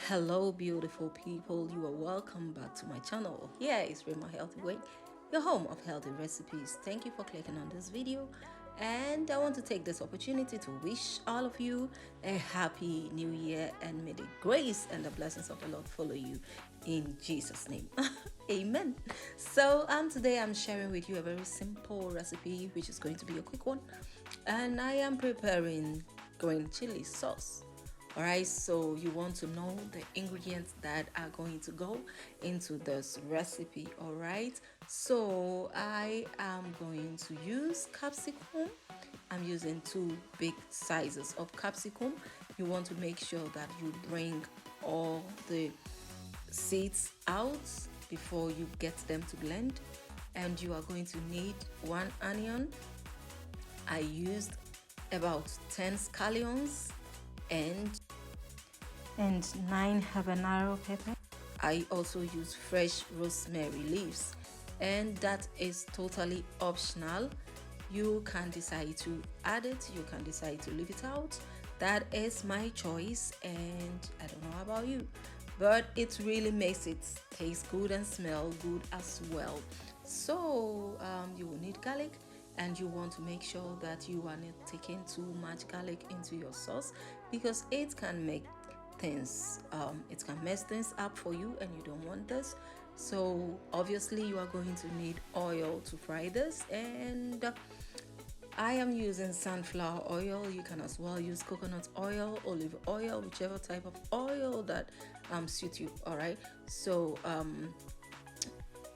Hello beautiful people, you are welcome back to my channel. Here is Rema Healthy Way, your home of healthy recipes. Thank you for clicking on this video, and I want to take this opportunity to wish all of you a happy new year, and may the grace and the blessings of the Lord follow you in Jesus name. Amen. So today I'm sharing with you a very simple recipe which is going to be a quick one, and I am preparing green chili sauce. Alright, so you want to know the ingredients that are going to go into this recipe. Alright, so I am going to use capsicum. I'm using 2 big sizes of capsicum. You want to make sure that you bring all the seeds out before you get them to blend. And you are going to need 1 onion. I used about 10 scallions and 9 habanero pepper. I also use fresh rosemary leaves, and that is totally optional. You can decide to add it, you can decide to leave it out. That is my choice, and I don't know about you, but it really makes it taste good and smell good as well. So you will need garlic, and you want to make sure that you are not taking too much garlic into your sauce, because it can make things it can mess things up for you, and you don't want this. So obviously you are going to need oil to fry this, and I am using sunflower oil. You can as well use coconut oil, olive oil, whichever type of oil that suits you. All right, so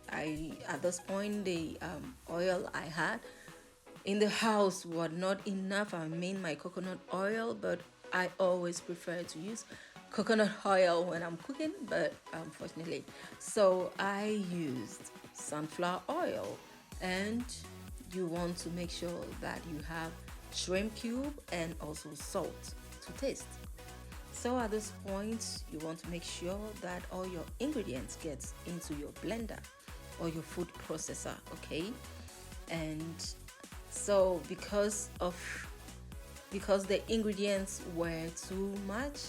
at this point the oil I had in the house was not enough. I mean my coconut oil, but I always prefer to use coconut oil when I'm cooking, but unfortunately, so I used sunflower oil. And you want to make sure that you have shrimp cube and also salt to taste. So at this point, you want to make sure that all your ingredients get into your blender or your food processor, okay? And so because the ingredients were too much,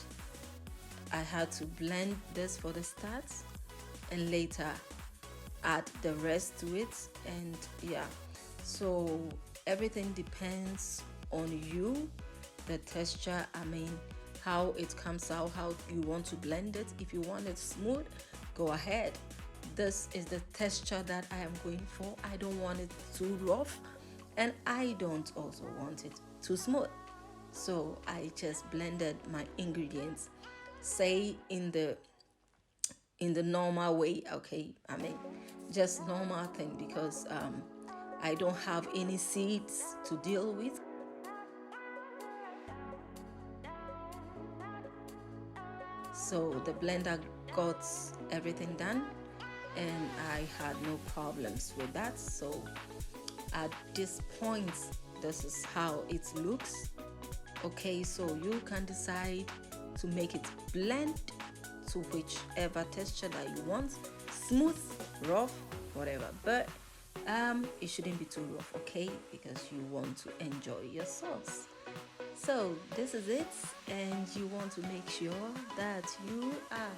I had to blend this for the start and later add the rest to it. And yeah, so everything depends on you, the texture, I mean how it comes out, how you want to blend it. If you want it smooth, go ahead. This is the texture that I am going for. I don't want it too rough, and I don't also want it too smooth. So I just blended my ingredients, say in the normal way, okay? I mean just normal thing, because I don't have any seeds to deal with. So the blender got everything done, and I had no problems with that. So at this point, this is how it looks. Okay, so you can decide to make it blend to whichever texture that you want, smooth, rough, whatever, but it shouldn't be too rough, okay, because you want to enjoy your sauce. So this is it, and you want to make sure that you are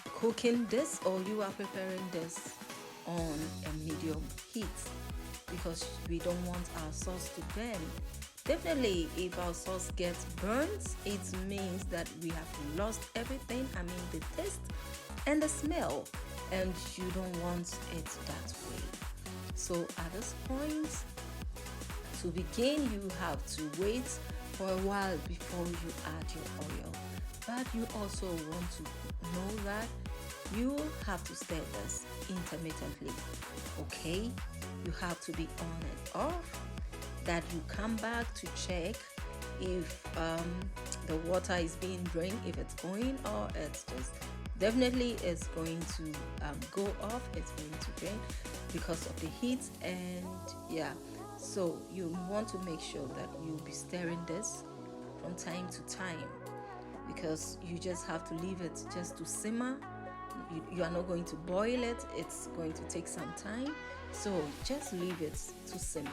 cooking this, or you are preparing this on a medium heat, because we don't want our sauce to burn. Definitely, if our sauce gets burnt, it means that we have lost everything, I mean the taste and the smell, and you don't want it that way. So at this point, to begin, you have to wait for a while before you add your oil. But you also want to know that you have to stir this intermittently, okay? You have to be on and off, that you come back to check if the water is being drained, if it's going, or it's just definitely it's going to go off, it's going to drain because of the heat. And yeah, so you want to make sure that you'll be stirring this from time to time, because you just have to leave it just to simmer. You are not going to boil it, it's going to take some time, so just leave it to simmer.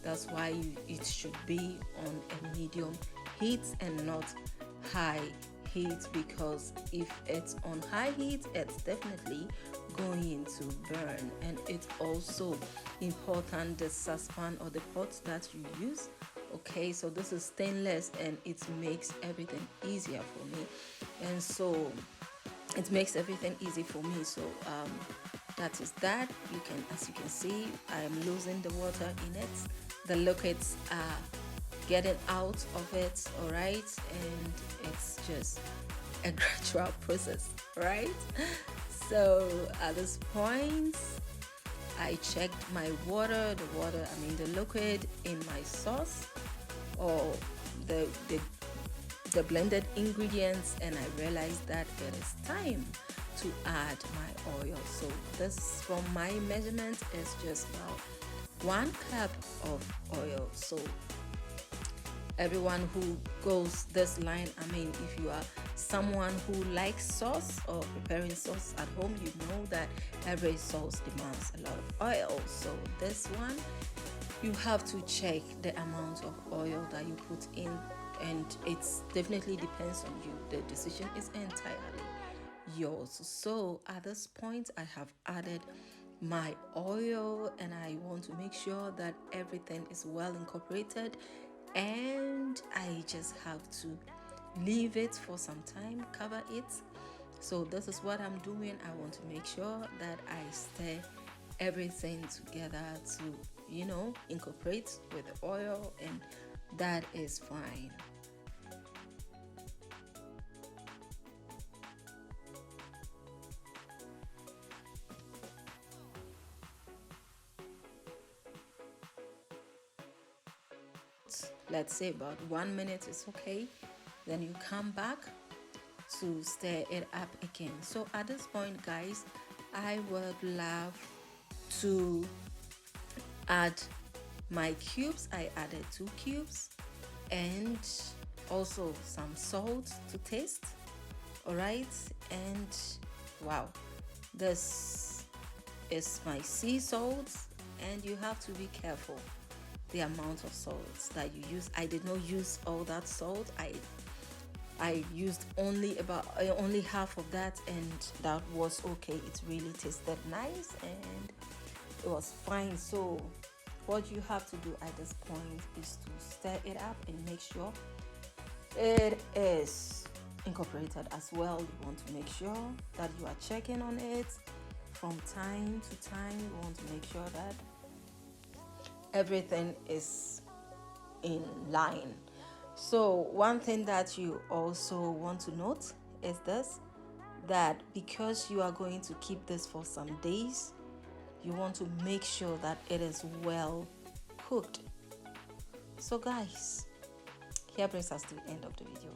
That's why it should be on a medium heat and not high heat, because if it's on high heat, it's definitely going to burn. And it's also important the saucepan or the pot that you use. Okay, so this is stainless and it makes everything easier for me, and so it makes everything easy for me. So that is that. You can, as you can see, I am losing the water in it. The liquids are getting out of it, all right, and it's just a gradual process, right? So at this point, I checked my water, the liquid in my sauce, or the blended ingredients, and I realized that it is time to add my oil. So this, from my measurement, is just about 1 cup of oil. So everyone who goes this line, if you are someone who likes sauce or preparing sauce at home, you know that every sauce demands a lot of oil. So this one, you have to check the amount of oil that you put in, and it's definitely depends on you. The decision is entirely yours. So at this point, I have added my oil, and I want to make sure that everything is well incorporated, and I just have to leave it for some time, cover it. So this is what I'm doing. I want to make sure that I stir everything together to incorporate with the oil, and that is fine. Let's say about 1 minute is okay. Then you come back to stir it up again. So at this point, guys, I would love to add my cubes. I added 2 cubes, and also some salt to taste. All right, and wow, this is my sea salt, and you have to be careful the amount of salt that you use. I did not use all that salt. I used only half of that, and that was okay. It really tasted nice and it was fine. So what you have to do at this point is to stir it up and make sure it is incorporated as well. You want to make sure that you are checking on it from time to time. You want to make sure that everything is in line. So one thing that you also want to note is this, that because you are going to keep this for some days, you want to make sure that it is well cooked. So guys, here brings us to the end of the video.